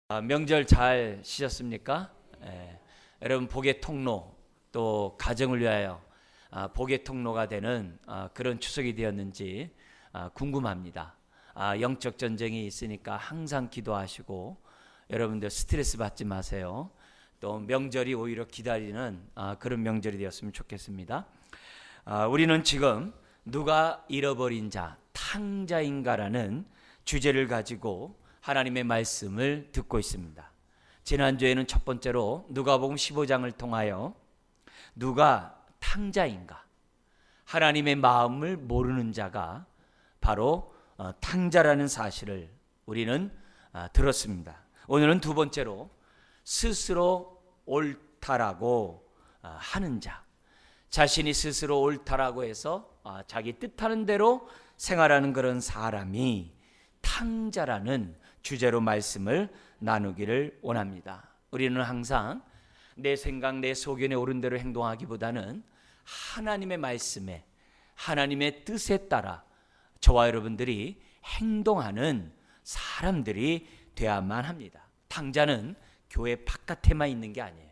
명절 잘 쉬셨습니까? 여러분 복의 통로 또 가정을 위하여 복의 통로가 되는 그런 추석이 되었는지 궁금합니다. 영적 전쟁이 있으니까 항상 기도하시고 여러분들 스트레스 받지 마세요. 또 명절이 오히려 기다리는 그런 명절이 되었으면 좋겠습니다. 우리는 지금 누가 잃어버린 자, 탕자인가라는 주제를 가지고 하나님의 말씀을 듣고 있습니다. 지난주에는 첫 번째로 누가복음 15장을 통하여 누가 탕자인가, 하나님의 마음을 모르는 자가 바로 탕자라는 사실을 우리는 들었습니다. 오늘은 두 번째로 스스로 옳다라고 하는 자, 자신이 스스로 옳다라고 해서 자기 뜻하는 대로 생활하는 그런 사람이 탕자라는 주제로 말씀을 나누기를 원합니다. 우리는 항상 내 생각, 내 소견에 옳은 대로 행동하기보다는 하나님의 말씀에, 하나님의 뜻에 따라 저와 여러분들이 행동하는 사람들이 되어야만 합니다. 탕자는 교회 바깥에만 있는 게 아니에요.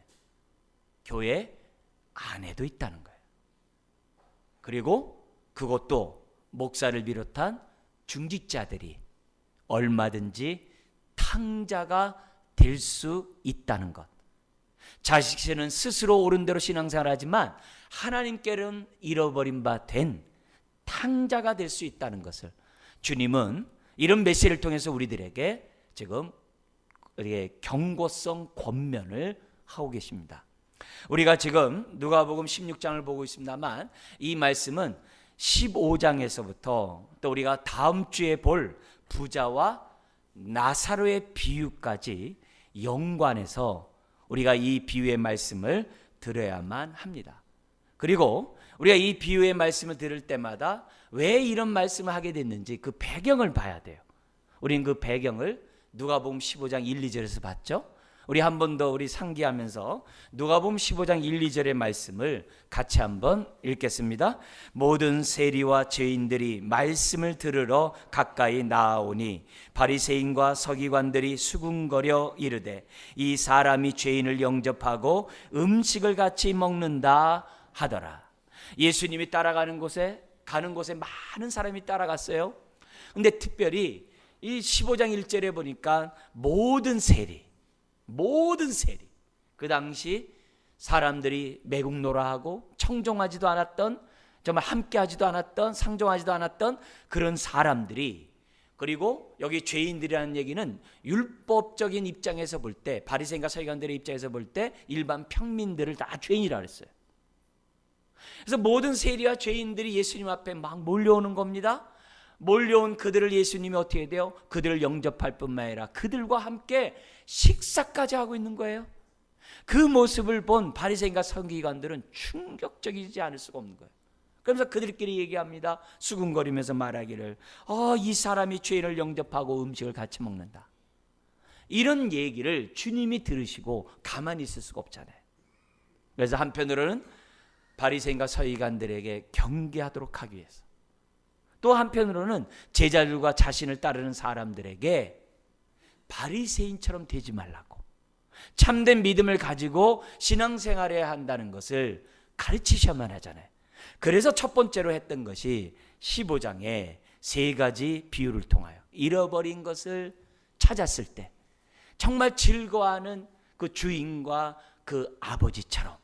교회 안에도 있다는 거예요. 그리고 그것도 목사를 비롯한 중직자들이 얼마든지 탕자가 될 수 있다는 것. 자신은 스스로 옳은 대로 신앙생활하지만 하나님께는 잃어버린 바 된 탕자가 될 수 있다는 것을 주님은 이런 메시지를 통해서 우리들에게 지금 경고성 권면을 하고 계십니다. 우리가 지금 누가복음 16장을 보고 있습니다만 이 말씀은 15장에서부터 또 우리가 다음 주에 볼 부자와 나사로의 비유까지 연관해서 우리가 이 비유의 말씀을 들어야만 합니다. 그리고 우리가 이 비유의 말씀을 들을 때마다 왜 이런 말씀을 하게 됐는지 그 배경을 봐야 돼요. 우리는 그 배경을 누가복음 15장 1, 2절에서 봤죠. 우리 한 번 더 우리 상기하면서 누가복음 15장 1, 2절의 말씀을 같이 한번 읽겠습니다. 모든 세리와 죄인들이 말씀을 들으러 가까이 나아오니 바리새인과 서기관들이 수군거려 이르되 이 사람이 죄인을 영접하고 음식을 같이 먹는다 하더라. 예수님이 따라가는 곳에 많은 사람이 따라갔어요. 근데 특별히 이 15장 1절에 보니까 모든 세리, 그 당시 사람들이 매국노라하고 청종하지도 않았던, 정말 함께하지도 않았던, 상종하지도 않았던 그런 사람들이, 그리고 여기 죄인들이라는 얘기는 율법적인 입장에서 볼 때, 바리새인과 서기관들의 입장에서 볼 때 일반 평민들을 다 죄인이라 그랬어요. 그래서 모든 세리와 죄인들이 예수님 앞에 막 몰려오는 겁니다. 몰려온 그들을 예수님이 어떻게 돼요? 그들을 영접할 뿐만 아니라 그들과 함께 식사까지 하고 있는 거예요. 그 모습을 본 바리새인과 서기관들은 충격적이지 않을 수가 없는 거예요. 그러면서 그들끼리 얘기합니다. 수군거리면서 말하기를 이 사람이 죄인을 영접하고 음식을 같이 먹는다. 이런 얘기를 주님이 들으시고 가만히 있을 수가 없잖아요. 그래서 한편으로는 바리새인과 서기관들에게 경계하도록 하기 위해서, 또 한편으로는 제자들과 자신을 따르는 사람들에게 바리새인처럼 되지 말라고, 참된 믿음을 가지고 신앙생활해야 한다는 것을 가르치셔야만 하잖아요. 그래서 첫 번째로 했던 것이 15장에 세 가지 비유를 통하여 잃어버린 것을 찾았을 때 정말 즐거워하는 그 주인과 그 아버지처럼,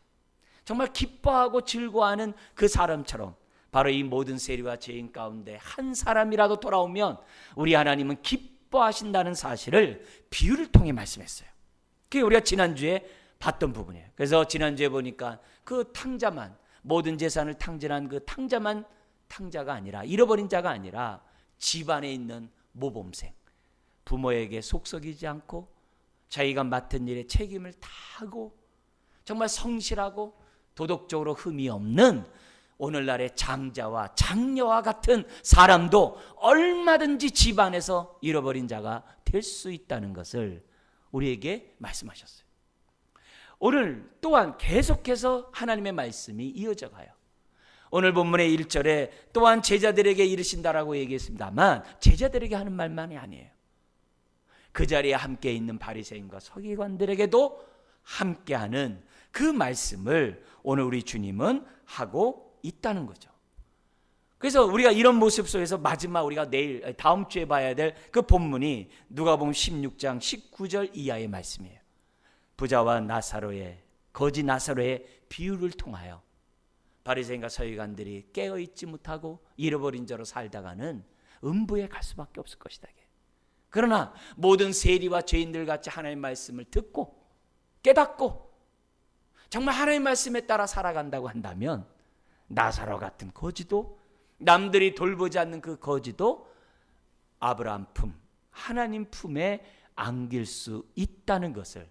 정말 기뻐하고 즐거워하는 그 사람처럼 바로 이 모든 세리와 죄인 가운데 한 사람이라도 돌아오면 우리 하나님은 기뻐하신다는 사실을 비유를 통해 말씀했어요. 그게 우리가 지난주에 봤던 부분이에요. 그래서 지난주에 보니까 그 탕자만, 모든 재산을 탕진한 그 탕자만 탕자가 아니라, 잃어버린 자가 아니라 집안에 있는 모범생, 부모에게 속썩이지 않고 자기가 맡은 일에 책임을 다하고 정말 성실하고 도덕적으로 흠이 없는 오늘날의 장자와 장녀와 같은 사람도 얼마든지 집안에서 잃어버린 자가 될 수 있다는 것을 우리에게 말씀하셨어요. 오늘 또한 계속해서 하나님의 말씀이 이어져 가요. 오늘 본문의 1절에 또한 제자들에게 이르신다라고 얘기했습니다만 제자들에게 하는 말만이 아니에요. 그 자리에 함께 있는 바리새인과 서기관들에게도 함께하는 그 말씀을 오늘 우리 주님은 하고 있다는 거죠. 그래서 우리가 이런 모습 속에서 마지막 우리가 다음 주에 봐야 될 그 본문이 누가복음 16장 19절 이하의 말씀이에요. 부자와 거지 나사로의 비유를 통하여 바리새인과 서기관들이 깨어있지 못하고 잃어버린 자로 살다가는 음부에 갈 수밖에 없을 것이다. 그러나 모든 세리와 죄인들 같이 하나님의 말씀을 듣고 깨닫고 정말 하나님의 말씀에 따라 살아간다고 한다면 나사로 같은 거지도, 남들이 돌보지 않는 그 거지도 아브라함 품, 하나님 품에 안길 수 있다는 것을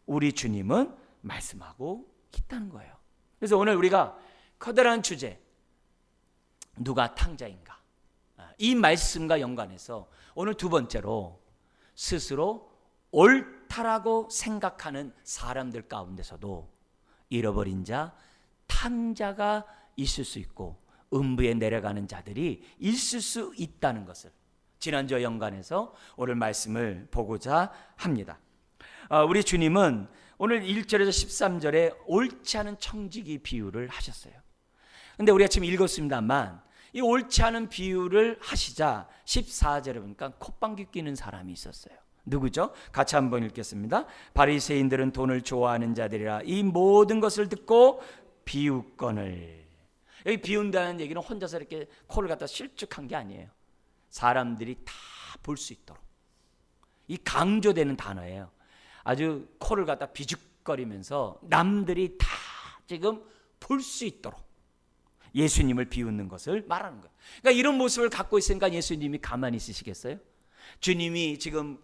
우리 주님은 말씀하고 있다는 거예요. 그래서 오늘 우리가 커다란 주제, 누가 탕자인가, 이 말씀과 연관해서 오늘 두 번째로 스스로 옳다라고 생각하는 사람들 가운데서도 잃어버린 자, 탕자가 있을 수 있고 음부에 내려가는 자들이 있을 수 있다는 것을 지난주와 연관해서 오늘 말씀을 보고자 합니다. 우리 주님은 오늘 1절에서 13절에 옳지 않은 청지기 비유를 하셨어요. 근데 우리가 지금 읽었습니다만 이 옳지 않은 비유를 하시자 14절에 보니까 콧방귀 뀌는 사람이 있었어요. 누구죠? 같이 한번 읽겠습니다. 바리새인들은 돈을 좋아하는 자들이라 이 모든 것을 듣고 비웃거늘. 여기 비운다는 얘기는 혼자서 이렇게 코를 갖다 실축한 게 아니에요. 사람들이 다 볼 수 있도록. 이 강조되는 단어예요. 아주 코를 갖다 비죽거리면서 남들이 다 지금 볼 수 있도록 예수님을 비웃는 것을 말하는 거예요. 그러니까 이런 모습을 갖고 있으니까 예수님이 가만히 있으시겠어요? 주님이 지금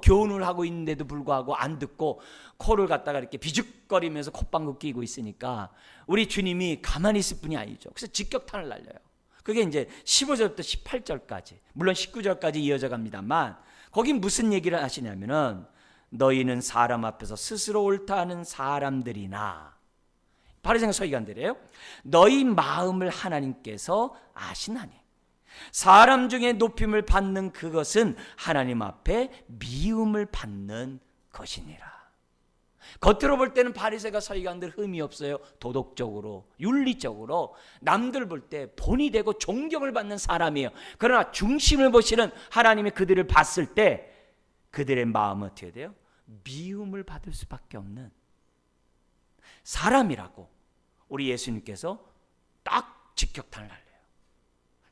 교훈을 하고 있는데도 불구하고 안 듣고 코를 갖다가 이렇게 비죽거리면서 콧방귀 끼고 있으니까 우리 주님이 가만히 있을 분이 아니죠. 그래서 직격탄을 날려요. 그게 이제 15절부터 18절까지, 물론 19절까지 이어져 갑니다만 거긴 무슨 얘기를 하시냐면은 너희는 사람 앞에서 스스로 옳다 하는 사람들이나, 바리새인과 서기관들이에요. 너희 마음을 하나님께서 아시나니 사람 중에 높임을 받는 그것은 하나님 앞에 미움을 받는 것이니라. 겉으로 볼 때는 바리새인과 서기관들 흠이 없어요. 도덕적으로, 윤리적으로 남들 볼 때 본이 되고 존경을 받는 사람이에요. 그러나 중심을 보시는 하나님이 그들을 봤을 때 그들의 마음은 어떻게 돼요? 미움을 받을 수밖에 없는 사람이라고 우리 예수님께서 딱 직격탄을 날려요.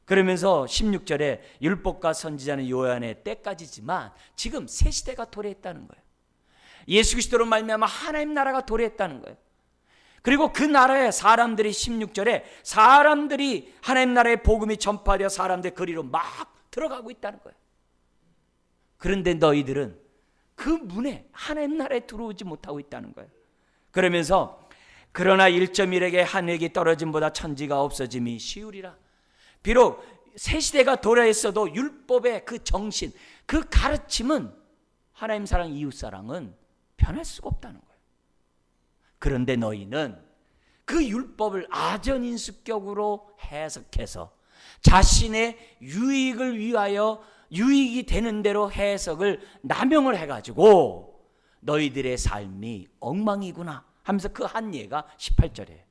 그러면서 16절에 율법과 선지자는 요한의 때까지지만 지금 새 시대가 도래했다는 거예요. 예수 그리스도로 말미암아 하나님 나라가 도래했다는 거예요. 그리고 그 나라에 사람들이 16절에 사람들이 하나님 나라의 복음이 전파되어 사람들 거리로 막 들어가고 있다는 거예요. 그런데 너희들은 그 문에 하나님 나라에 들어오지 못하고 있다는 거예요. 그러면서 그러나 1.1에게 한 획이 떨어짐보다 천지가 없어짐이 쉬우리라. 비록 새 시대가 도래했어도 율법의 그 정신, 그 가르침은 하나님 사랑, 이웃 사랑은 변할 수가 없다는 거예요. 그런데 너희는 그 율법을 아전인수격으로 해석해서 자신의 유익을 위하여 유익이 되는 대로 해석을 남용을 해가지고 너희들의 삶이 엉망이구나 하면서 그 한 예가 18절이에요.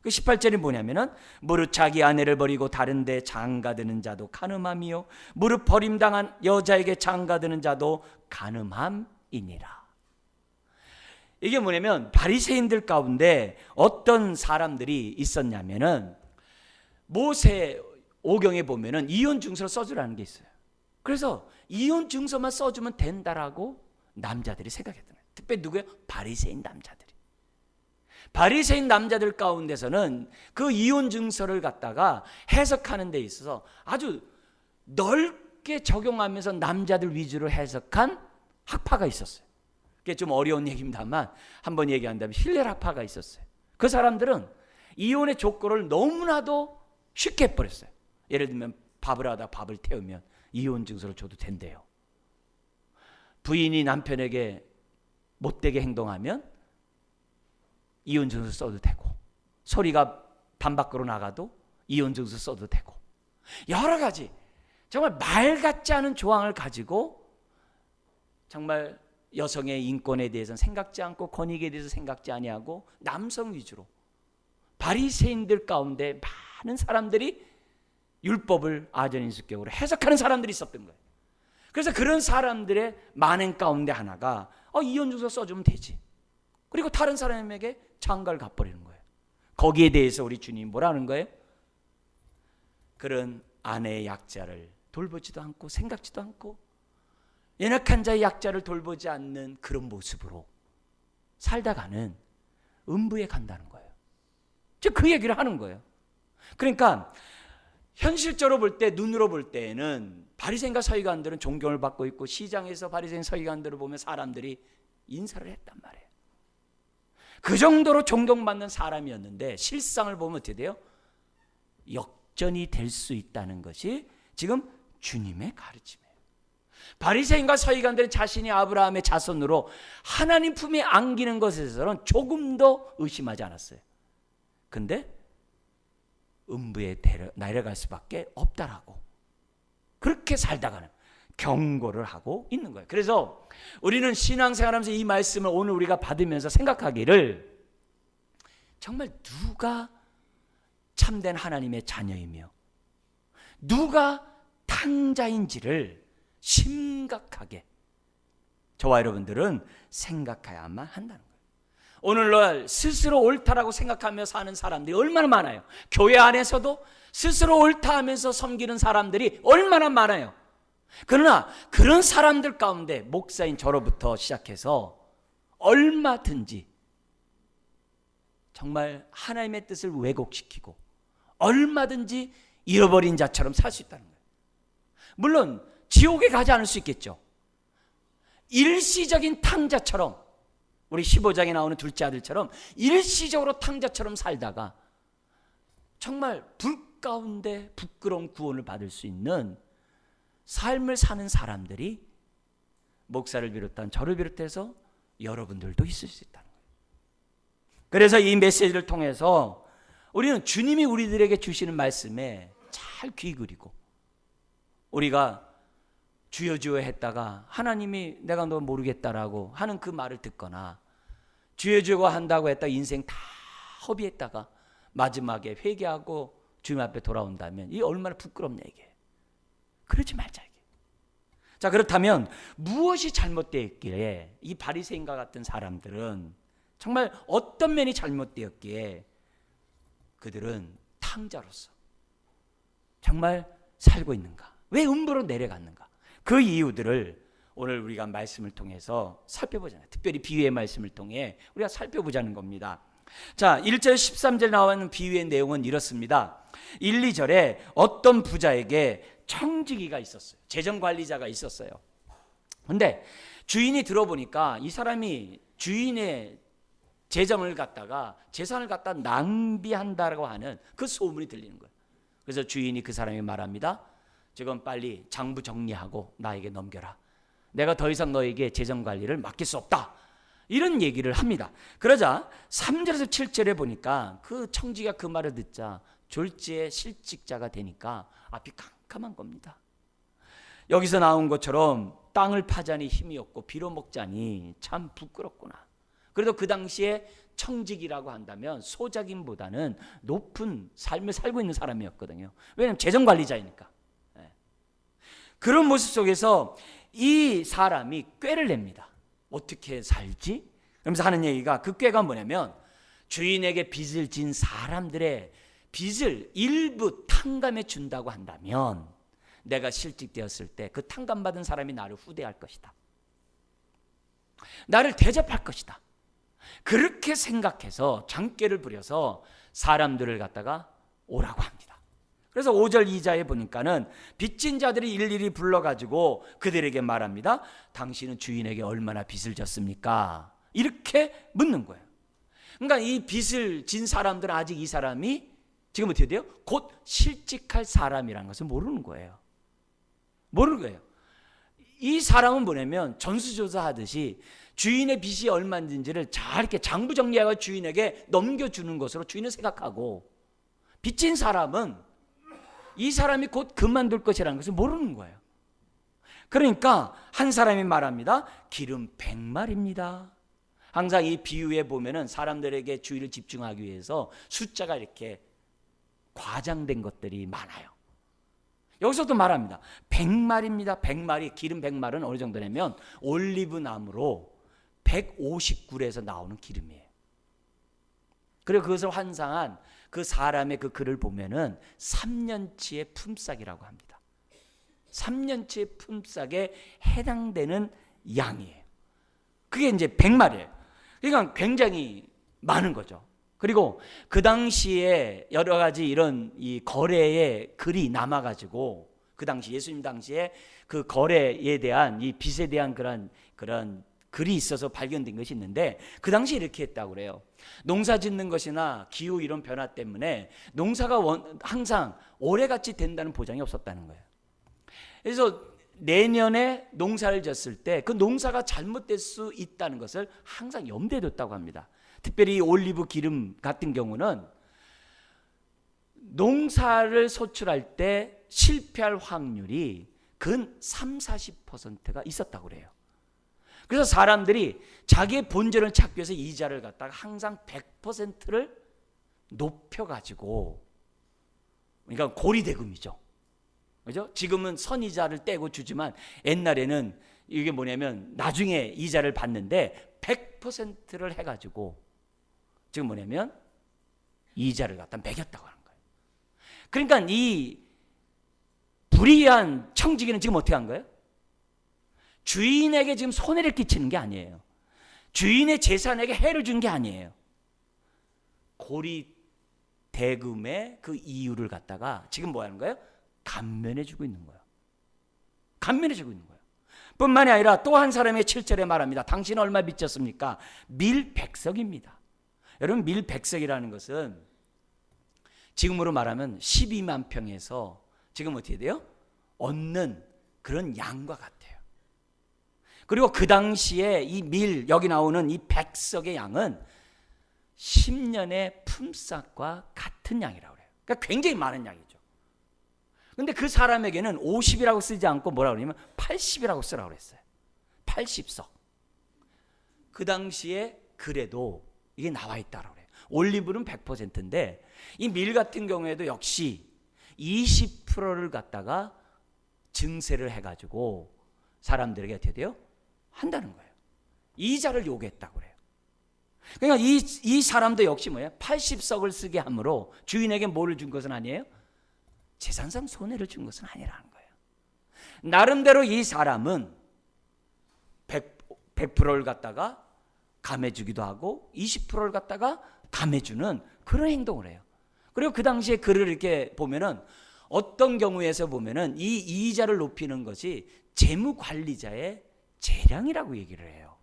그 18절이 뭐냐면은 무릇 자기 아내를 버리고 다른 데 장가드는 자도 간음함이요 무릇 버림당한 여자에게 장가드는 자도 간음함이니라. 이게 뭐냐면 바리새인들 가운데 어떤 사람들이 있었냐면은 모세 오경에 보면은 이혼 증서를 써주라는 게 있어요. 그래서 이혼 증서만 써주면 된다라고 남자들이 생각했던 거예요. 특별히 누구예요? 바리새인 남자들이. 바리새인 남자들 가운데서는 그 이혼 증서를 갖다가 해석하는 데 있어서 아주 넓게 적용하면서 남자들 위주로 해석한 학파가 있었어요. 그게 좀 어려운 얘기입니다만 한번 얘기한다면 힐렐 학파가 있었어요. 그 사람들은 이혼의 조건을 너무나도 쉽게 해버렸어요. 예를 들면 밥을 하다 밥을 태우면 이혼 증서를 줘도 된대요. 부인이 남편에게 못되게 행동하면 이혼 증서 써도 되고, 소리가 반 밖으로 나가도 이혼 증서 써도 되고, 여러 가지 정말 말 같지 않은 조항을 가지고 정말 여성의 인권에 대해서는 생각지 않고 권익에 대해서 생각지 아니하고 남성 위주로 바리새인들 가운데 많은 사람들이 율법을 아전인수격으로 해석하는 사람들이 있었던 거예요. 그래서 그런 사람들의 만행 가운데 하나가 이혼증서 써주면 되지. 그리고 다른 사람에게 장가를 갚아버리는 거예요. 거기에 대해서 우리 주님 뭐라 하는 거예요? 그런 아내의 약자를 돌보지도 않고 생각지도 않고 연약한 자의 약자를 돌보지 않는 그런 모습으로 살다가는 음부에 간다는 거예요. 즉 그 얘기를 하는 거예요. 그러니까 현실적으로 볼 때, 눈으로 볼 때에는 바리새인과 서기관들은 존경을 받고 있고 시장에서 바리새인 서기관들을 보면 사람들이 인사를 했단 말이에요. 그 정도로 존경받는 사람이었는데 실상을 보면 어떻게 돼요? 역전이 될 수 있다는 것이 지금 주님의 가르침이에요. 바리새인과 서기관들은 자신이 아브라함의 자손으로 하나님 품에 안기는 것에서는 조금도 의심하지 않았어요. 근데 음부에 내려갈 수밖에 없다라고 그렇게 살다가는 경고를 하고 있는 거예요. 그래서 우리는 신앙생활하면서 이 말씀을 오늘 우리가 받으면서 생각하기를 정말 누가 참된 하나님의 자녀이며 누가 탕자인지를 심각하게 저와 여러분들은 생각해야만 한다는 거예요. 오늘날 스스로 옳다라고 생각하며 사는 사람들이 얼마나 많아요. 교회 안에서도 스스로 옳다 하면서 섬기는 사람들이 얼마나 많아요. 그러나 그런 사람들 가운데 목사인 저로부터 시작해서 얼마든지 정말 하나님의 뜻을 왜곡시키고 얼마든지 잃어버린 자처럼 살 수 있다는 거예요. 물론 지옥에 가지 않을 수 있겠죠. 일시적인 탕자처럼 우리 15장에 나오는 둘째 아들처럼 일시적으로 탕자처럼 살다가 정말 불 가운데 부끄러운 구원을 받을 수 있는 삶을 사는 사람들이 목사를 비롯한 저를 비롯해서 여러분들도 있을 수 있다는 거예요. 그래서 이 메시지를 통해서 우리는 주님이 우리들에게 주시는 말씀에 잘 귀 기울이고 우리가 주여 주여 했다가 하나님이 내가 너 모르겠다라고 하는 그 말을 듣거나 주여 주여 한다고 했다가 인생 다 허비했다가 마지막에 회개하고 주님 앞에 돌아온다면 이 얼마나 부끄럽냐 이게. 그러지 말자 이게. 자, 그렇다면 무엇이 잘못되었기에 이 바리새인과 같은 사람들은 정말 어떤 면이 잘못되었기에 그들은 탕자로서 정말 살고 있는가? 왜 음부로 내려갔는가? 그 이유들을 오늘 우리가 말씀을 통해서 살펴보잖아요. 특별히 비유의 말씀을 통해 우리가 살펴보자는 겁니다. 자, 1절 13절 나오는 비유의 내용은 이렇습니다. 1, 2절에 어떤 부자에게 청지기가 있었어요. 재정관리자가 있었어요. 근데 주인이 들어보니까 이 사람이 주인의 재정을 갖다가 재산을 갖다 낭비한다라고 하는 그 소문이 들리는 거예요. 그래서 주인이 그 사람에게 말합니다. 지금 빨리 장부 정리하고 나에게 넘겨라. 내가 더 이상 너에게 재정관리를 맡길 수 없다. 이런 얘기를 합니다. 그러자 3절에서 7절에 보니까 그 청지기가 그 말을 듣자 졸지에 실직자가 되니까 앞이 캄캄한 겁니다. 여기서 나온 것처럼 땅을 파자니 힘이 없고 빌어먹자니 참 부끄럽구나. 그래도 그 당시에 청직이라고 한다면 소작인보다는 높은 삶을 살고 있는 사람이었거든요. 왜냐하면 재정관리자이니까. 그런 모습 속에서 이 사람이 꾀를 냅니다. 어떻게 살지? 그러면서 하는 얘기가 그 꾀가 뭐냐면 주인에게 빚을 진 사람들의 빚을 일부 탕감해 준다고 한다면 내가 실직되었을 때 그 탕감받은 사람이 나를 후대할 것이다. 나를 대접할 것이다. 그렇게 생각해서 장꾀를 부려서 사람들을 갖다가 오라고 합니다. 그래서 5절 이하에 보니까는 빚진 자들이 일일이 불러가지고 그들에게 말합니다. 당신은 주인에게 얼마나 빚을 졌습니까? 이렇게 묻는 거예요. 그러니까 이 빚을 진 사람들은 아직 이 사람이 지금 어떻게 돼요? 곧 실직할 사람이라는 것을 모르는 거예요. 모르는 거예요. 이 사람은 뭐냐면 전수조사 하듯이 주인의 빚이 얼마인지를 잘 이렇게 장부 정리하고 주인에게 넘겨주는 것으로 주인을 생각하고 빚진 사람은 이 사람이 곧 그만둘 것이라는 것을 모르는 거예요. 그러니까 한 사람이 말합니다. 기름 100마리입니다. 항상 이 비유에 보면은 사람들에게 주의를 집중하기 위해서 숫자가 이렇게 과장된 것들이 많아요. 여기서도 말합니다. 100마리입니다. 100마리, 기름 100마리는 어느 정도냐면 올리브 나무로 150굴에서 나오는 기름이에요. 그리고 그것을 환상한 그 사람의 그 글을 보면은 3년치의 품삯이라고 합니다. 3년치의 품삯에 해당되는 양이에요. 그게 이제 100마리예요. 그러니까 굉장히 많은 거죠. 그리고 그 당시에 여러 가지 이런 이 거래의 글이 남아가지고 그 당시 예수님 당시에 그 거래에 대한 이 빚에 대한 그런 글이 있어서 발견된 것이 있는데 그 당시에 이렇게 했다고 그래요. 농사 짓는 것이나 기후 이런 변화 때문에 농사가 항상 올해같이 된다는 보장이 없었다는 거예요. 그래서 내년에 농사를 졌을 때 그 농사가 잘못될 수 있다는 것을 항상 염두에 뒀다고 합니다. 특별히 올리브 기름 같은 경우는 농사를 소출할 때 실패할 확률이 근 30-40%가 있었다고 그래요. 그래서 사람들이 자기의 본전을 찾기 위해서 이자를 갖다가 항상 100%를 높여가지고, 그러니까 고리대금이죠. 그죠? 지금은 선이자를 떼고 주지만 옛날에는 이게 뭐냐면 나중에 이자를 받는데 100%를 해가지고 지금 뭐냐면 이자를 갖다 매겼다고 하는 거예요. 그러니까 이 불의한 청지기는 지금 어떻게 한 거예요? 주인에게 지금 손해를 끼치는 게 아니에요. 주인의 재산에게 해를 준 게 아니에요. 고리 대금의 그 이유를 갖다가 지금 뭐 하는 거예요? 감면해 주고 있는 거예요. 감면해 주고 있는 거예요. 뿐만이 아니라 또 한 사람의 7절에 말합니다. 당신은 얼마 빚졌습니까? 밀백석입니다. 여러분, 밀백석이라는 것은 지금으로 말하면 12만 평에서 지금 어떻게 돼요? 얻는 그런 양과 같아요. 그리고 그 당시에 이 여기 나오는 이 백석의 양은 10년의 품삯과 같은 양이라고 그래요. 그러니까 굉장히 많은 양이죠. 근데 그 사람에게는 50이라고 쓰지 않고 뭐라고 그러냐면 80이라고 쓰라고 그랬어요. 80석. 그 당시에 그래도 이게 나와 있다고 그래요. 올리브는 100%인데 이 밀 같은 경우에도 역시 20%를 갖다가 증세를 해가지고 사람들에게 어떻게 돼요? 한다는 거예요. 이자를 요구했다고 그래요. 그러니까 이 사람도 역시 뭐예요? 80석을 쓰게 함으로 주인에게 뭐를 준 것은 아니에요? 재산상 손해를 준 것은 아니라는 거예요. 나름대로 이 사람은 100%를 갖다가 감해주기도 하고 20%를 갖다가 감해주는 그런 행동을 해요. 그리고 그 당시에 글을 이렇게 보면은 어떤 경우에서 보면은 이 이자를 높이는 것이 재무관리자의 재량이라고 얘기를 해요.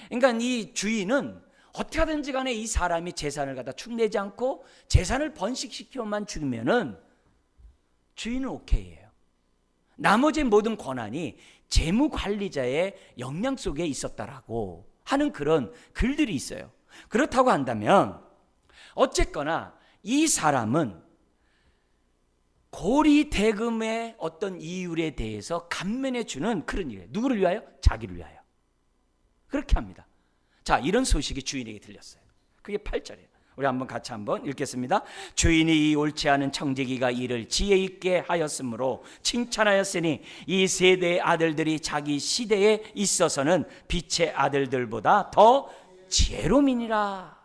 그러니까 이 주인은 어떻게 하든지 간에 이 사람이 재산을 갖다 축내지 않고 재산을 번식시켜만 주면은 주인은 오케이예요. 나머지 모든 권한이 재무관리자의 영향 속에 있었다라고 하는 그런 글들이 있어요. 그렇다고 한다면 어쨌거나 이 사람은 고리 대금의 어떤 이율에 대해서 감면해 주는 그런 일이에요. 누구를 위하여? 자기를 위하여. 그렇게 합니다. 자, 이런 소식이 주인에게 들렸어요. 그게 8절이에요. 우리 같이 한번 읽겠습니다. 주인이 이 옳지 않은 청지기가 이를 지혜 있게 하였으므로 칭찬하였으니 이 세대의 아들들이 자기 시대에 있어서는 빛의 아들들보다 더 지혜로움이니라.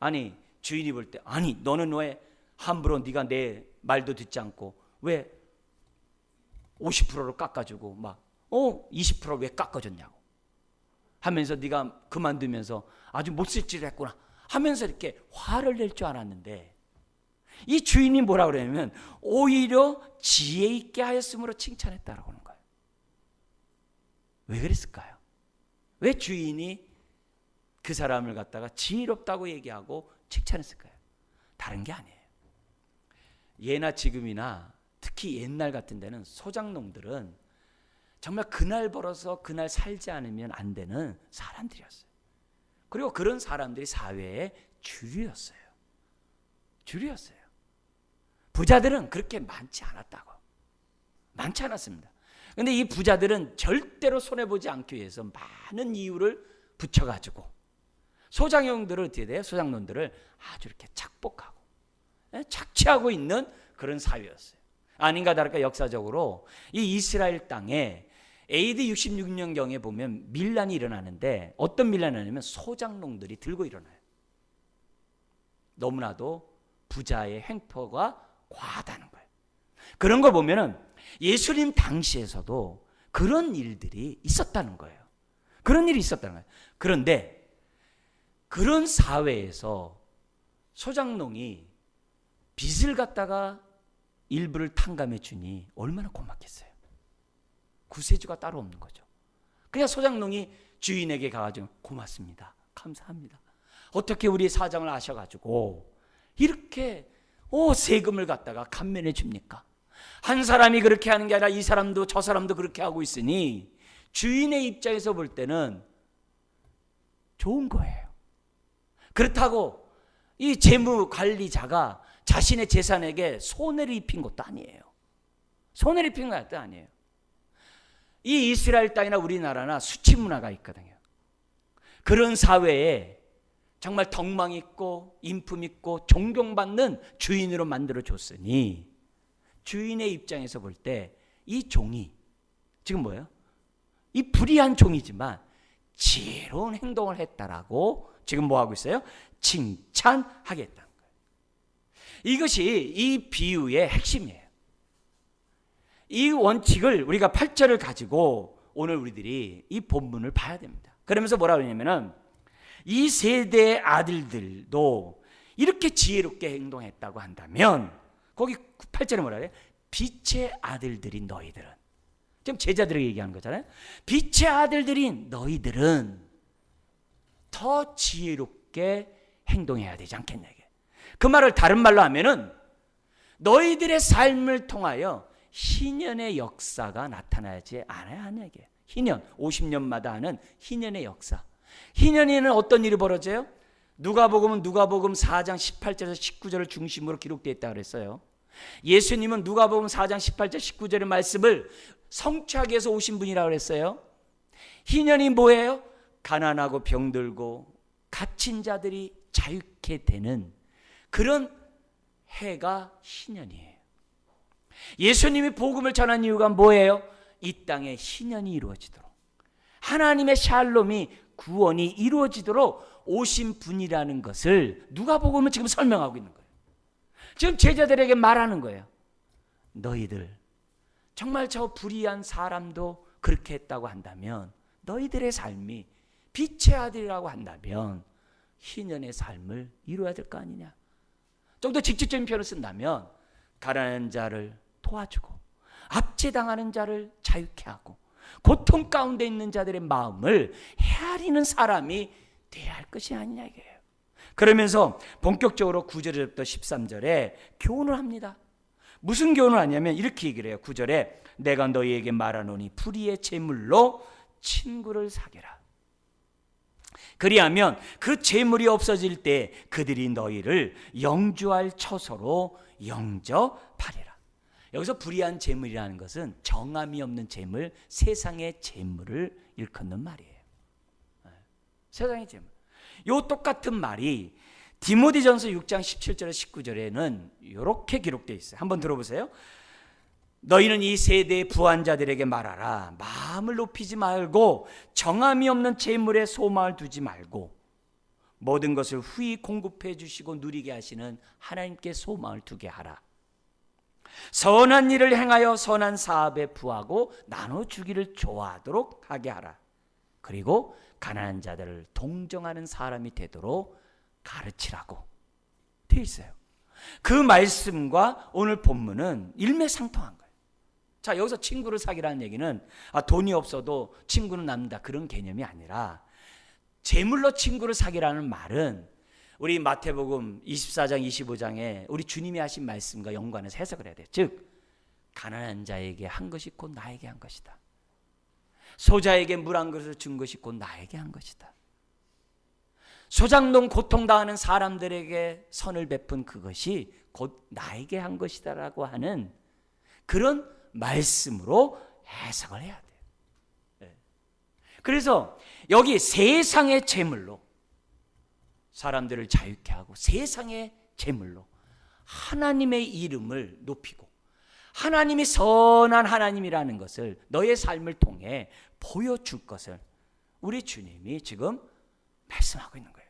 아니, 주인이 볼 때 아니 너는 왜 함부로 네가 내 말도 듣지 않고 왜 50%를 깎아주고 막 20% 왜 깎아줬냐고 하면서 네가 그만두면서 아주 못쓸지를 했구나 하면서 이렇게 화를 낼 줄 알았는데 이 주인이 뭐라 그러냐면 오히려 지혜 있게 하였으므로 칭찬했다라고 하는 거예요. 왜 그랬을까요? 왜 주인이 그 사람을 갖다가 지혜롭다고 얘기하고 칭찬했을까요? 다른 게 아니에요. 예나 지금이나 특히 옛날 같은 데는 소장농들은 정말 그날 벌어서 그날 살지 않으면 안 되는 사람들이었어요. 그리고 그런 사람들이 사회의 주류였어요. 부자들은 그렇게 많지 않았다고. 많지 않았습니다. 근데 이 부자들은 절대로 손해보지 않기 위해서 많은 이유를 붙여가지고 소장형들을 어떻게 돼요? 소장론들을 아주 이렇게 착복하고 착취하고 있는 그런 사회였어요. 아닌가 다를까 역사적으로 이 이스라엘 땅에 AD 66년경에 보면 밀란이 일어나는데 어떤 밀란이 일어나냐면 소장농들이 들고 일어나요. 너무나도 부자의 횡포가 과하다는 거예요. 그런 걸 보면은 예수님 당시에서도 그런 일들이 있었다는 거예요. 그런 일이 있었다는 거예요. 그런데 그런 사회에서 소장농이 빚을 갖다가 일부를 탕감해 주니 얼마나 고맙겠어요. 구세주가 따로 없는 거죠. 그냥 소장농이 주인에게 가가지고 고맙습니다. 감사합니다. 어떻게 우리 사정을 아셔가지고 이렇게 세금을 갖다가 감면해 줍니까? 한 사람이 그렇게 하는 게 아니라 이 사람도 저 사람도 그렇게 하고 있으니 주인의 입장에서 볼 때는 좋은 거예요. 그렇다고 이 재무 관리자가 자신의 재산에게 손해를 입힌 것도 아니에요. 손해를 입힌 것도 아니에요. 이 이스라엘 땅이나 우리나라나 수치 문화가 있거든요. 그런 사회에 정말 덕망 있고 인품 있고 존경받는 주인으로 만들어줬으니 주인의 입장에서 볼 때 이 종이 지금 뭐예요? 이 불의한 종이지만 지혜로운 행동을 했다라고 지금 뭐 하고 있어요? 칭찬하겠다는 거예요. 이것이 이 비유의 핵심이에요. 이 원칙을 우리가 8절을 가지고 오늘 우리들이 이 본문을 봐야 됩니다. 그러면서 뭐라 그러냐면은 이 세대의 아들들도 이렇게 지혜롭게 행동했다고 한다면 거기 8절에 뭐라 그래요? 빛의 아들들이 너희들은, 지금 제자들에게 얘기하는 거잖아요. 빛의 아들들이 너희들은 더 지혜롭게 행동해야 되지 않겠냐. 그 말을 다른 말로 하면은 너희들의 삶을 통하여 희년의 역사가 나타나지 않아야 하냐. 희년, 50년마다 하는 희년의 역사. 희년에는 어떤 일이 벌어져요? 누가복음은 누가복음 4장 18절에서 19절을 중심으로 기록되어 있다고 그랬어요. 예수님은 누가복음 4장 18절 19절의 말씀을 성취하기 위해서 오신 분이라고 그랬어요. 희년이 뭐예요? 가난하고 병들고 갇힌 자들이 자유케 되는 그런 해가 희년이에요. 예수님이 복음을 전한 이유가 뭐예요? 이 땅에 희년이 이루어지도록, 하나님의 샬롬이 구원이 이루어지도록 오신 분이라는 것을 누가복음은 지금 설명하고 있는 거예요. 지금 제자들에게 말하는 거예요. 너희들 정말 저 불의한 사람도 그렇게 했다고 한다면, 너희들의 삶이 빛의 아들이라고 한다면 희년의 삶을 이루어야 될 거 아니냐. 좀 더 직접적인 표현을 쓴다면 가난한 자를 도와주고 압제당하는 자를 자유케 하고 고통 가운데 있는 자들의 마음을 헤아리는 사람이 돼야 할 것이 아니냐 이게요. 그러면서 본격적으로 9절부터 13절에 교훈을 합니다. 무슨 교훈을 하냐면 이렇게 얘기를 해요. 9절에 내가 너희에게 말하노니 불의의 재물로 친구를 사귀라. 그리하면 그 재물이 없어질 때 그들이 너희를 영주할 처소로 영접하리라. 여기서 불의한 재물이라는 것은 정함이 없는 재물, 세상의 재물을 일컫는 말이에요. 세상의 재물. 요 똑같은 말이 디모데전서 6장 17절에 19절에는 이렇게 기록되어 있어요. 한번 들어보세요. 너희는 이 세대의 부한 자들에게 말하라. 마음을 높이지 말고 정함이 없는 재물에 소망을 두지 말고 모든 것을 후히 공급해 주시고 누리게 하시는 하나님께 소망을 두게 하라. 선한 일을 행하여 선한 사업에 부하고 나눠주기를 좋아하도록 하게 하라. 그리고 가난한 자들을 동정하는 사람이 되도록 가르치라고 되어 있어요. 그 말씀과 오늘 본문은 일맥상통한 거예요. 자, 여기서 친구를 사귀라는 얘기는 돈이 없어도 친구는 남는다 그런 개념이 아니라, 재물로 친구를 사귀라는 말은 우리 마태복음 24장 25장에 우리 주님이 하신 말씀과 연관해서 해석을 해야 돼요. 즉 가난한 자에게 한 것이 곧 나에게 한 것이다. 소자에게 물 한 그릇을 준 것이 곧 나에게 한 것이다. 소장농 고통당하는 사람들에게 선을 베푼 그것이 곧 나에게 한 것이다라고 하는 그런 말씀으로 해석을 해야 돼요. 그래서 여기 세상의 재물로 사람들을 자유케 하고 세상의 재물로 하나님의 이름을 높이고 하나님이 선한 하나님이라는 것을 너의 삶을 통해 보여줄 것을 우리 주님이 지금 말씀하고 있는 거예요.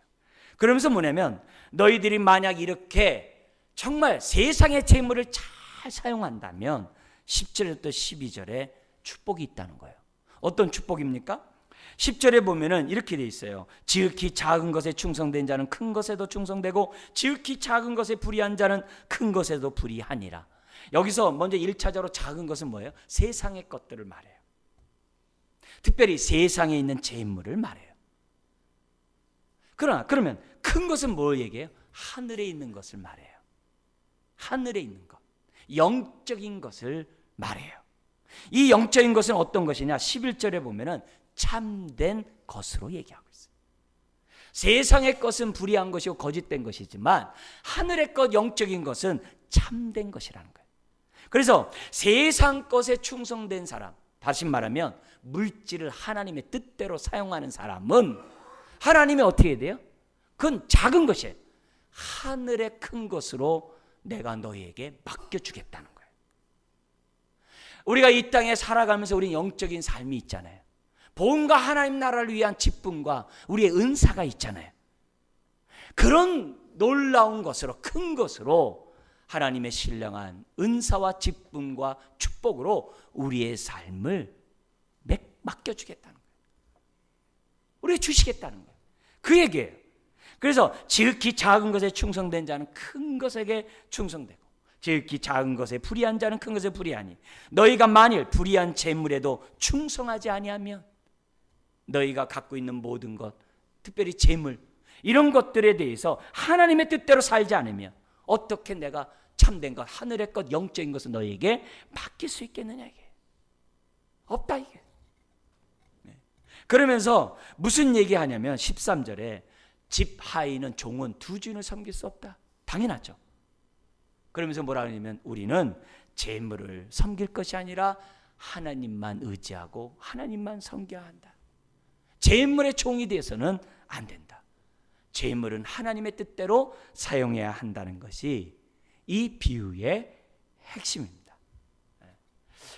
그러면서 뭐냐면 너희들이 만약 이렇게 정말 세상의 재물을 잘 사용한다면 10절부터 12절에 축복이 있다는 거예요. 어떤 축복입니까? 10절에 보면은 이렇게 돼 있어요. 지극히 작은 것에 충성된 자는 큰 것에도 충성되고 지극히 작은 것에 불의한 자는 큰 것에도 불의하니라. 여기서 먼저 1차적으로 작은 것은 뭐예요? 세상의 것들을 말해요. 특별히 세상에 있는 재물을 말해요. 그러면 큰 것은 뭘 얘기해요? 하늘에 있는 것을 말해요. 하늘에 있는 것, 영적인 것을 말해요. 이 영적인 것은 어떤 것이냐? 11절에 보면은 참된 것으로 얘기하고 있어요. 세상의 것은 불의한 것이고 거짓된 것이지만 하늘의 것, 영적인 것은 참된 것이라는 거예요. 그래서 세상 것에 충성된 사람, 다시 말하면 물질을 하나님의 뜻대로 사용하는 사람은 하나님이 어떻게 해야 돼요? 그건 작은 것이에요. 하늘의 큰 것으로 내가 너희에게 맡겨주겠다는 거예요. 우리가 이 땅에 살아가면서 우리 영적인 삶이 있잖아요. 복음과 하나님 나라를 위한 기쁨과 우리의 은사가 있잖아요. 그런 놀라운 것으로, 큰 것으로 하나님의 신령한 은사와 기쁨과 축복으로 우리의 삶을 맡겨주겠다는 거예요. 우리에게 주시겠다는 거예요. 그 얘기예요. 그래서 지극히 작은 것에 충성된 자는 큰 것에게 충성되고 지극히 작은 것에 불의한 자는 큰 것에 불의하니 너희가 만일 불의한 재물에도 충성하지 아니하면 너희가 갖고 있는 모든 것, 특별히 재물, 이런 것들에 대해서 하나님의 뜻대로 살지 않으면 어떻게 내가 참된 것, 하늘의 것, 영적인 것을 너희에게 맡길 수 있겠느냐 이게. 없다 이게. 그러면서 무슨 얘기하냐면 13절에 집 하인은 종은 두 주인을 섬길 수 없다. 당연하죠. 그러면서 뭐라 하냐면 우리는 재물을 섬길 것이 아니라 하나님만 의지하고 하나님만 섬겨야 한다. 재물의 종이 되어서는 안 된다. 재물은 하나님의 뜻대로 사용해야 한다는 것이 이 비유의 핵심입니다.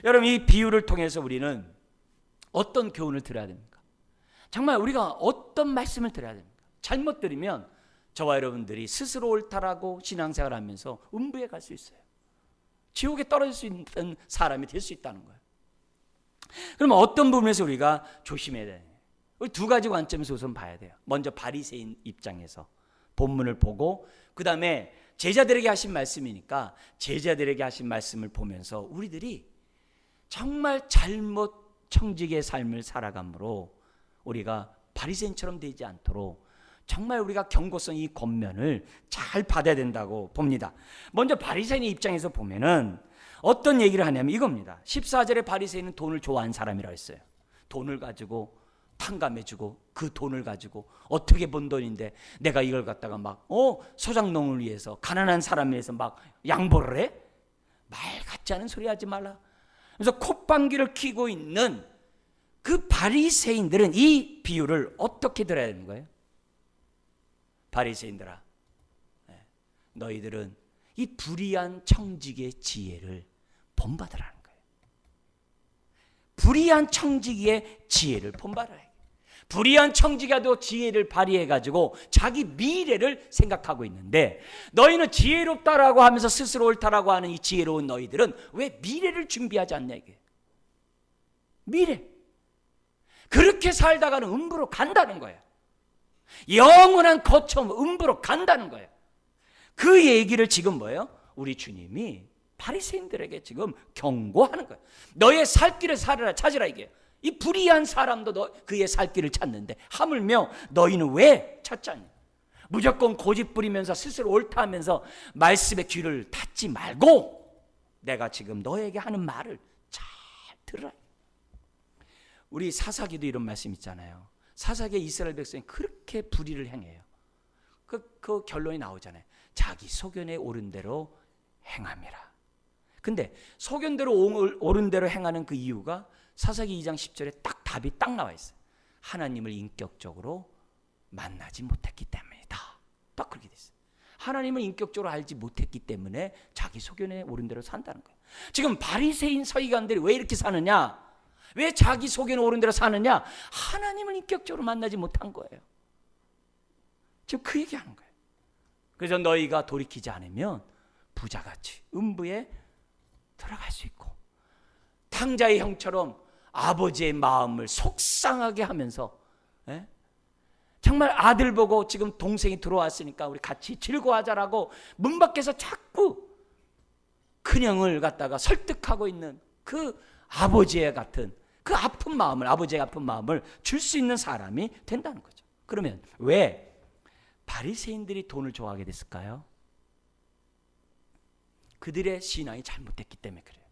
여러분, 이 비유를 통해서 우리는 어떤 교훈을 들어야 됩니까? 정말 우리가 어떤 말씀을 들어야 됩니까? 잘못 들으면 저와 여러분들이 스스로 옳다라고 신앙생활을 하면서 음부에 갈 수 있어요. 지옥에 떨어질 수 있는 사람이 될 수 있다는 거예요. 그러면 어떤 부분에서 우리가 조심해야 돼요? 우리 두 가지 관점에서 우선 봐야 돼요. 먼저 바리새인 입장에서 본문을 보고 그 다음에 제자들에게 하신 말씀이니까 제자들에게 하신 말씀을 보면서 우리들이 정말 잘못 청직의 삶을 살아가므로 우리가 바리새인처럼 되지 않도록 정말 우리가 경고성 이 권면을 잘 받아야 된다고 봅니다. 먼저 바리새인의 입장에서 보면은 어떤 얘기를 하냐면 이겁니다. 14절에 바리새인은 돈을 좋아하는 사람이라고 했어요. 돈을 가지고 탕감해주고 그 돈을 가지고 어떻게 번 돈인데 내가 이걸 갖다가 막 소장농을 위해서 가난한 사람을 위해서 막 양보를 해? 말 같지 않은 소리 하지 말라. 그래서 콧방귀를 뀌고 있는 그 바리새인들은 이 비유를 어떻게 들어야 되는 거예요? 바리새인들아, 너희들은 이 불의한 청지기의 지혜를 본받으라는 거예요. 불의한 청지기의 지혜를 본받아야 해요. 불의한 청지기도 지혜를 발휘해가지고 자기 미래를 생각하고 있는데 너희는 지혜롭다라고 하면서 스스로 옳다라고 하는 이 지혜로운 너희들은 왜 미래를 준비하지 않냐 이게. 미래. 그렇게 살다가는 음부로 간다는 거예요. 영원한 거처 음부로 간다는 거예요. 그 얘기를 지금 뭐예요? 우리 주님이 바리새인들에게 지금 경고하는 거예요. 너의 살 길을 찾으라 이게. 이 불의한 사람도 그의 살 길을 찾는데 하물며 너희는 왜 찾지 않냐? 무조건 고집 부리면서 스스로 옳다 하면서 말씀에 귀를 닫지 말고 내가 지금 너에게 하는 말을 잘 들으라. 우리 사사기도 이런 말씀 있잖아요. 사사기에 이스라엘 백성이 그렇게 불의를 행해요. 그 결론이 나오잖아요. 자기 소견에 옳은 대로 행함이라. 근데 소견대로 옳은 대로 행하는 그 이유가 사사기 2장 10절에 딱 답이 딱 나와 있어요. 하나님을 인격적으로 만나지 못했기 때문이다. 딱 그렇게 돼 있어요. 하나님을 인격적으로 알지 못했기 때문에 자기 소견에 옳은 대로 산다는 거예요. 지금 바리새인 서기관들이 왜 이렇게 사느냐? 왜 자기 소견에 옳은 대로 사느냐? 하나님을 인격적으로 만나지 못한 거예요. 지금 그 얘기하는 거예요. 그래서 너희가 돌이키지 않으면 부자같이 음부에 들어갈 수 있고, 탕자의 형처럼 아버지의 마음을 속상하게 하면서, 정말 아들 보고 지금 동생이 들어왔으니까 우리 같이 즐거워하자라고 문 밖에서 자꾸 큰형을 갖다가 설득하고 있는 그 아버지의 같은 그 아픈 마음을, 아버지의 아픈 마음을 줄 수 있는 사람이 된다는 거죠. 그러면 왜 바리새인들이 돈을 좋아하게 됐을까요? 그들의 신앙이 잘못됐기 때문에 그래요.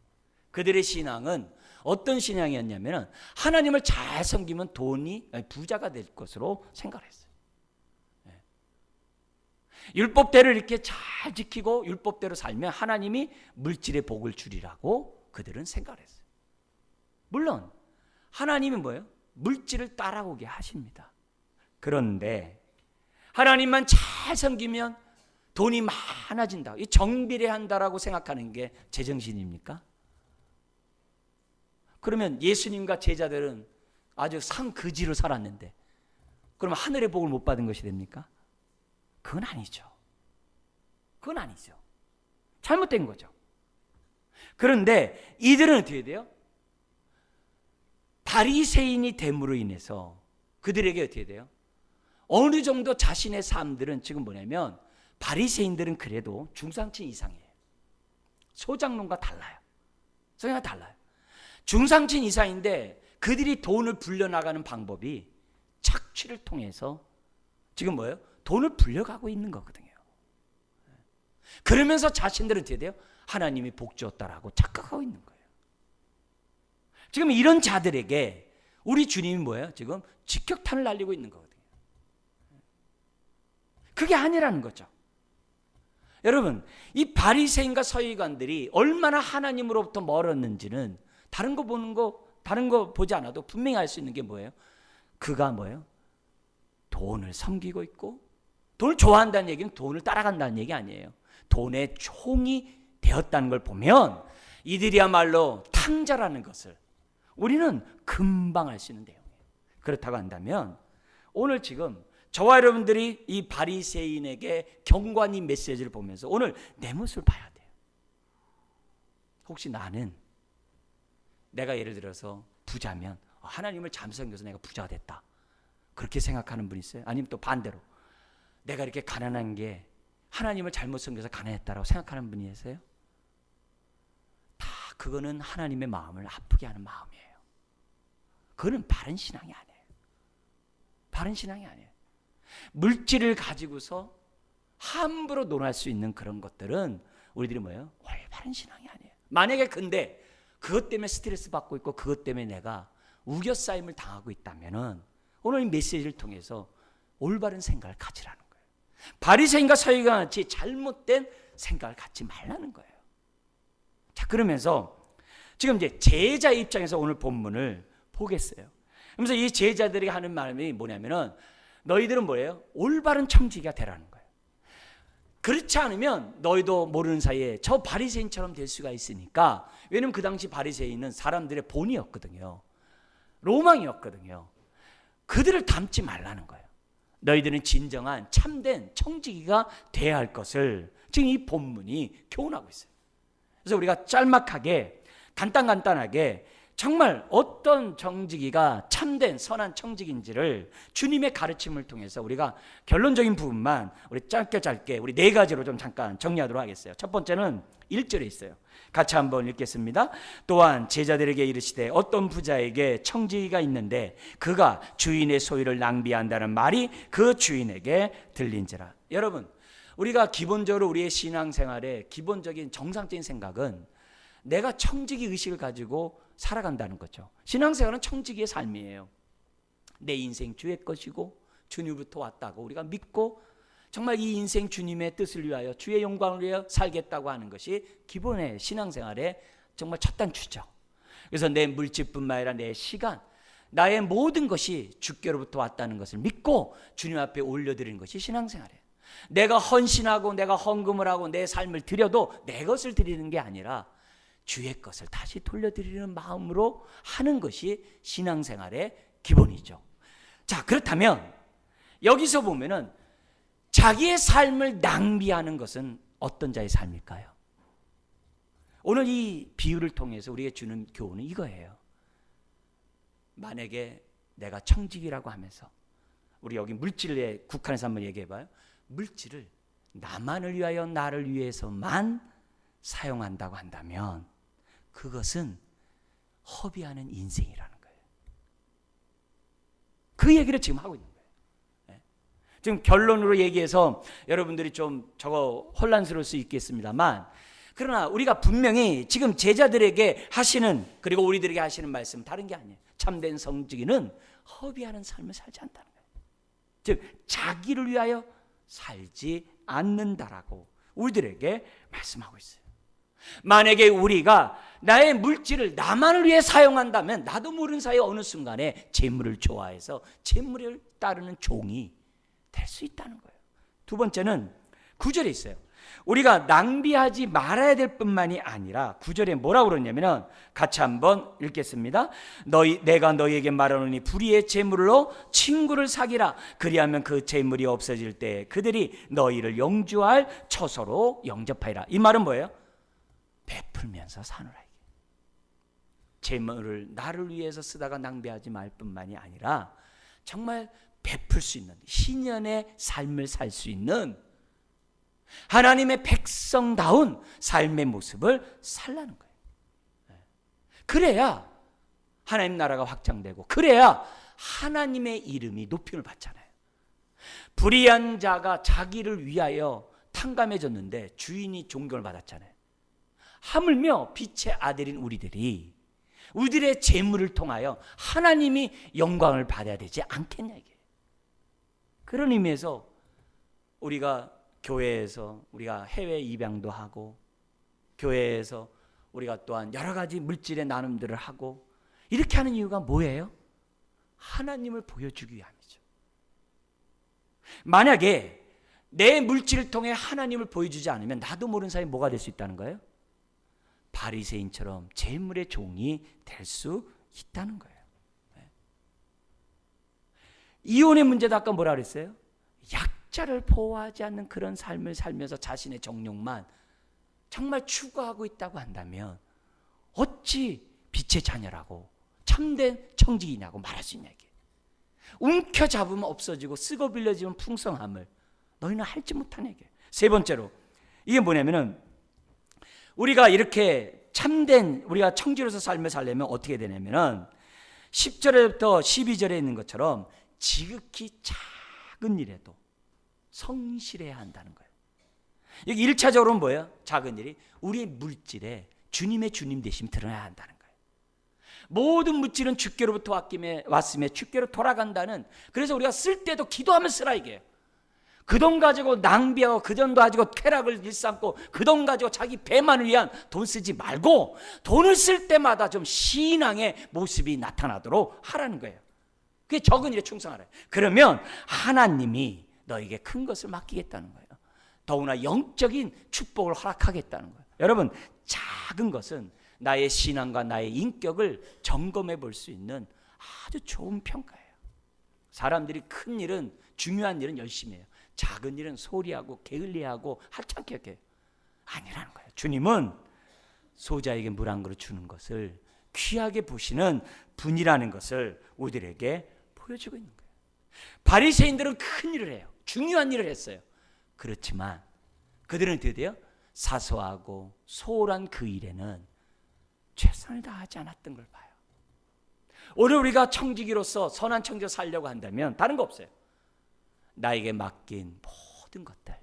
그들의 신앙은 어떤 신앙이었냐면 하나님을 잘 섬기면 부자가 될 것으로 생각을 했어요. 율법대로 이렇게 잘 지키고 율법대로 살면 하나님이 물질의 복을 주리라고 그들은 생각을 했어요. 물론 하나님은 뭐예요? 물질을 따라오게 하십니다. 그런데 하나님만 잘 섬기면 돈이 많아진다, 이 정비례한다라고 생각하는 게 제정신입니까? 그러면 예수님과 제자들은 아주 상그지로 살았는데 그러면 하늘의 복을 못 받은 것이 됩니까? 그건 아니죠. 그건 아니죠. 잘못된 거죠. 그런데 이들은 어떻게 돼요? 바리새인이 됨으로 인해서 그들에게 어떻게 돼요? 어느 정도 자신의 삶들은 지금 뭐냐면 바리새인들은 그래도 중상층 이상이에요. 소장농과 달라요. 소장농과 달라요. 중상층 이상인데 그들이 돈을 불려나가는 방법이 착취를 통해서 지금 뭐예요? 돈을 불려가고 있는 거거든요. 그러면서 자신들은 어떻게 돼요? 하나님이 복 주었다라고 착각하고 있는 거예요. 지금 이런 자들에게 우리 주님이 뭐예요? 지금 직격탄을 날리고 있는 거거든요. 그게 아니라는 거죠. 여러분, 이 바리새인과 서기관들이 얼마나 하나님으로부터 멀었는지는 다른 거 보지 않아도 분명히 알 수 있는 게 뭐예요? 그가 뭐예요? 돈을 섬기고 있고, 돈을 좋아한다는 얘기는 돈을 따라간다는 얘기 아니에요. 돈의 총이 되었다는 걸 보면 이들이야말로 탕자라는 것을 우리는 금방 알 수 있는 내용이에요. 그렇다고 한다면 오늘 지금 저와 여러분들이 이 바리새인에게 경고한 이 메시지를 보면서 오늘 내 모습을 봐야 돼요. 혹시 나는 내가 예를 들어서 부자면 하나님을 잘못 섬겨서 내가 부자가 됐다, 그렇게 생각하는 분 있어요? 아니면 또 반대로 내가 이렇게 가난한 게 하나님을 잘못 섬겨서 가난했다라고 생각하는 분이 계세요? 다 그거는 하나님의 마음을 아프게 하는 마음이에요. 그거는 바른 신앙이 아니에요. 바른 신앙이 아니에요. 물질을 가지고서 함부로 논할 수 있는 그런 것들은 우리들이 뭐예요? 올바른 신앙이 아니에요. 만약에 근데 그것 때문에 스트레스 받고 있고 그것 때문에 내가 우겨싸임을 당하고 있다면은 오늘 이 메시지를 통해서 올바른 생각을 가지라는 거예요. 바리새인과 서기관 같이 잘못된 생각을 갖지 말라는 거예요. 자, 그러면서 지금 이제 제자 입장에서 오늘 본문을 보겠어요. 그러면서 이 제자들이 하는 말이 뭐냐면은 너희들은 뭐예요? 올바른 청지기가 되라는 거예요. 그렇지 않으면 너희도 모르는 사이에 저 바리새인처럼 될 수가 있으니까. 왜냐면 그 당시 바리새인은 사람들의 본이었거든요. 로망이었거든요. 그들을 닮지 말라는 거예요. 너희들은 진정한 참된 청지기가 돼야 할 것을 지금 이 본문이 교훈하고 있어요. 그래서 우리가 짤막하게 간단하게 정말 어떤 청지기가 참된 선한 청지기인지를 주님의 가르침을 통해서 우리가 결론적인 부분만 우리 짧게 우리 네 가지로 좀 잠깐 정리하도록 하겠어요. 첫 번째는 1절에 있어요. 같이 한번 읽겠습니다. 또한 제자들에게 이르시되 어떤 부자에게 청지기가 있는데 그가 주인의 소유를 낭비한다는 말이 그 주인에게 들린지라. 여러분, 우리가 기본적으로 우리의 신앙생활의 기본적인 정상적인 생각은 내가 청지기 의식을 가지고 살아간다는 거죠. 신앙생활은 청지기의 삶이에요. 내 인생 주의 것이고 주님부터 왔다고 우리가 믿고 정말 이 인생 주님의 뜻을 위하여 주의 영광을 위하여 살겠다고 하는 것이 기본의 신앙생활의 정말 첫 단추죠. 그래서 내 물질뿐만 아니라 내 시간, 나의 모든 것이 주께로부터 왔다는 것을 믿고 주님 앞에 올려드리는 것이 신앙생활이에요. 내가 헌신하고 내가 헌금을 하고 내 삶을 드려도 내 것을 드리는 게 아니라 주의 것을 다시 돌려드리는 마음으로 하는 것이 신앙생활의 기본이죠. 자, 그렇다면 여기서 보면은 자기의 삶을 낭비하는 것은 어떤 자의 삶일까요? 오늘 이 비유를 통해서 우리에게 주는 교훈은 이거예요. 만약에 내가 청직이라고 하면서, 우리 여기 물질에 국한해서 한번 얘기해봐요. 물질을 나만을 위하여 나를 위해서만 사용한다고 한다면 그것은 허비하는 인생이라는 거예요. 그 얘기를 지금 하고 있는 거예요. 지금 결론으로 얘기해서 여러분들이 좀 저거 혼란스러울 수 있겠습니다만, 그러나 우리가 분명히 지금 제자들에게 하시는, 그리고 우리들에게 하시는 말씀은 다른 게 아니에요. 참된 성직인은 허비하는 삶을 살지 않다는 거예요. 즉 자기를 위하여 살지 않는다라고 우리들에게 말씀하고 있어요. 만약에 우리가 나의 물질을 나만을 위해 사용한다면 나도 모르는 사이에 어느 순간에 재물을 좋아해서 재물을 따르는 종이 될 수 있다는 거예요. 두 번째는 9절에 있어요. 우리가 낭비하지 말아야 될 뿐만이 아니라 9절에 뭐라고 그러냐면, 같이 한번 읽겠습니다. 내가 너희에게 말하노니 불의의 재물로 친구를 사귀라. 그리하면 그 재물이 없어질 때 그들이 너희를 영주할 처소로 영접하리라. 이 말은 뭐예요? 베풀면서 사노라. 재물을 나를 위해서 쓰다가 낭비하지 말 뿐만이 아니라 정말 베풀 수 있는 신연의 삶을 살 수 있는 하나님의 백성다운 삶의 모습을 살라는 거예요. 그래야 하나님 나라가 확장되고, 그래야 하나님의 이름이 높임을 받잖아요. 불의한 자가 자기를 위하여 탕감해졌는데 주인이 존경을 받았잖아요. 하물며 빛의 아들인 우리들의 재물을 통하여 하나님이 영광을 받아야 되지 않겠냐 이게. 그런 의미에서 우리가 교회에서 우리가 해외 입양도 하고, 교회에서 우리가 또한 여러 가지 물질의 나눔들을 하고, 이렇게 하는 이유가 뭐예요? 하나님을 보여주기 위함이죠. 만약에 내 물질을 통해 하나님을 보여주지 않으면 나도 모르는 사이에 뭐가 될 수 있다는 거예요? 바리새인처럼 재물의 종이 될 수 있다는 거예요. 이혼의 문제도 아까 뭐라 그랬어요? 약자를 보호하지 않는 그런 삶을 살면서 자신의 정욕만 정말 추구하고 있다고 한다면 어찌 빛의 자녀라고 참된 청직이냐고 말할 수 있냐 이게. 움켜잡으면 없어지고 쓰고 빌려지면 풍성함을 너희는 할지 못하네 이게. 세 번째로 이게 뭐냐면은, 우리가 이렇게 참된 우리가 청지로서 삶을 살려면 어떻게 되냐면은 10절부터 12절에 있는 것처럼 지극히 작은 일에도 성실해야 한다는 거예요. 여기 1차적으로는 뭐예요? 작은 일이 우리의 물질에 주님의 주님 되심이 드러나야 한다는 거예요. 모든 물질은 주께로부터 왔음에 주께로 돌아간다는, 그래서 우리가 쓸 때도 기도하며 쓰라 이게요. 그 돈 가지고 낭비하고 그 돈 가지고 쾌락을 일삼고 그 돈 가지고 자기 배만을 위한 돈 쓰지 말고 돈을 쓸 때마다 좀 신앙의 모습이 나타나도록 하라는 거예요. 그게 적은 일에 충성하라. 그러면 하나님이 너에게 큰 것을 맡기겠다는 거예요. 더구나 영적인 축복을 허락하겠다는 거예요. 여러분, 작은 것은 나의 신앙과 나의 인격을 점검해 볼 수 있는 아주 좋은 평가예요. 사람들이 큰 일은, 중요한 일은 열심히 해요. 작은 일은 소리하고 게을리하고 하찮게 해요. 아니라는 거예요. 주님은 소자에게 물 한 그릇 주는 것을 귀하게 보시는 분이라는 것을 우리들에게 보여주고 있는 거예요. 바리새인들은 큰 일을 해요. 중요한 일을 했어요. 그렇지만 그들은 어떻게 돼요? 사소하고 소홀한 그 일에는 최선을 다하지 않았던 걸 봐요. 오늘 우리가 청지기로서 선한 청지로 살려고 한다면 다른 거 없어요. 나에게 맡긴 모든 것들,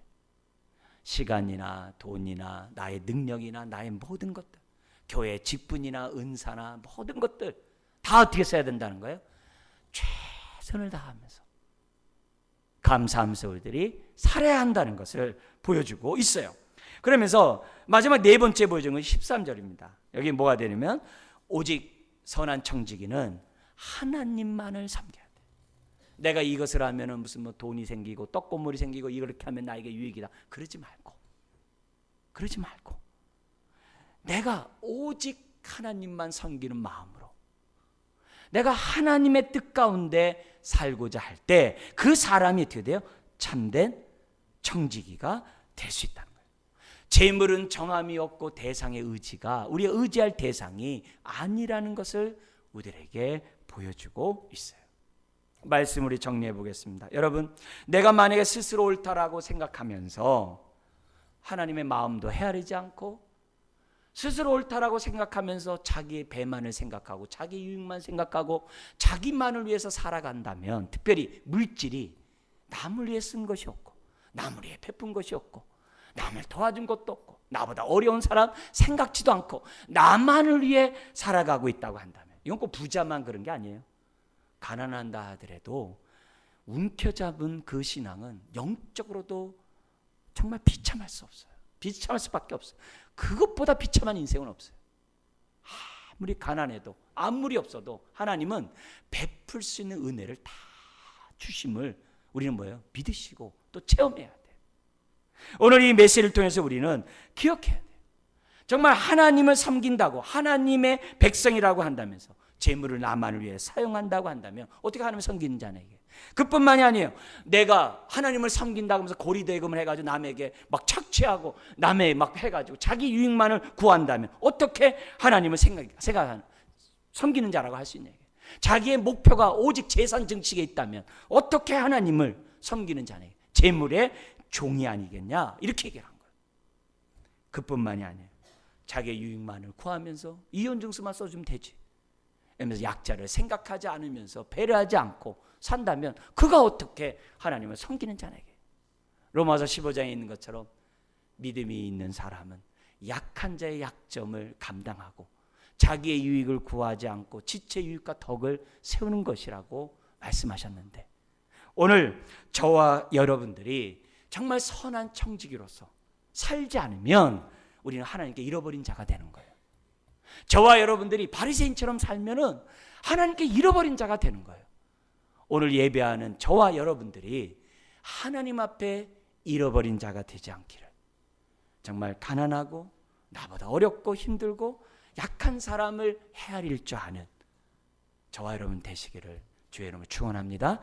시간이나 돈이나 나의 능력이나 나의 모든 것들, 교회 직분이나 은사나 모든 것들 다 어떻게 써야 된다는 거예요? 최선을 다하면서 감사하면서 우리들이 살아야 한다는 것을 보여주고 있어요. 그러면서 마지막 네 번째 보여준 건 13절입니다. 여기 뭐가 되냐면 오직 선한 청지기는 하나님만을 섬겨야 돼. 내가 이것을 하면은 무슨 뭐 돈이 생기고 떡고물이 생기고 이렇게 하면 나에게 유익이다. 그러지 말고 내가 오직 하나님만 섬기는 마음으로 내가 하나님의 뜻 가운데 살고자 할 때 그 사람이 어떻게 돼요? 참된 청지기가 될 수 있다는 거예요. 재물은 정함이 없고 대상의 의지가 우리가 의지할 대상이 아니라는 것을 우리에게 보여주고 있어요. 말씀 우리 정리해 보겠습니다. 여러분, 내가 만약에 스스로 옳다라고 생각하면서 하나님의 마음도 헤아리지 않고 스스로 옳다라고 생각하면서 자기의 배만을 생각하고 자기 유익만 생각하고 자기만을 위해서 살아간다면, 특별히 물질이 남을 위해 쓴 것이 없고 남을 위해 베푼 것이 없고 남을 도와준 것도 없고 나보다 어려운 사람 생각지도 않고 나만을 위해 살아가고 있다고 한다면, 이건 꼭 부자만 그런 게 아니에요. 가난한다 하더라도 움켜잡은 그 신앙은 영적으로도 정말 비참할 수 없어요. 비참할 수밖에 없어요. 그것보다 비참한 인생은 없어요. 아무리 가난해도 아무리 없어도 하나님은 베풀 수 있는 은혜를 다 주심을 우리는 뭐예요? 믿으시고 또 체험해야 돼요. 오늘 이 메시지를 통해서 우리는 기억해야 돼요. 정말 하나님을 섬긴다고, 하나님의 백성이라고 한다면서 재물을 나만을 위해 사용한다고 한다면 어떻게 하나님을 섬기는 자에게, 그뿐만이 아니에요. 내가 하나님을 섬긴다고 하면서 고리대금을 해가지고 남에게 막 착취하고 남의 막 해가지고 자기 유익만을 구한다면 어떻게 하나님을 섬기는 자라고 할 수 있냐. 자기의 목표가 오직 재산 증식에 있다면 어떻게 하나님을 섬기는 자네, 재물의 종이 아니겠냐, 이렇게 얘기한 거예요. 그뿐만이 아니에요. 자기의 유익만을 구하면서 이혼증서만 써주면 되지, 이러면서 약자를 생각하지 않으면서 배려하지 않고 산다면 그가 어떻게 하나님을 섬기는 자에게. 로마서 15장에 있는 것처럼 믿음이 있는 사람은 약한 자의 약점을 감당하고 자기의 유익을 구하지 않고 지체 유익과 덕을 세우는 것이라고 말씀하셨는데, 오늘 저와 여러분들이 정말 선한 청지기로서 살지 않으면 우리는 하나님께 잃어버린 자가 되는 거예요. 저와 여러분들이 바리새인처럼 살면은 하나님께 잃어버린 자가 되는 거예요. 오늘 예배하는 저와 여러분들이 하나님 앞에 잃어버린 자가 되지 않기를, 정말 가난하고 나보다 어렵고 힘들고 약한 사람을 헤아릴 줄 아는 저와 여러분 되시기를 주의 이름으로 축원합니다.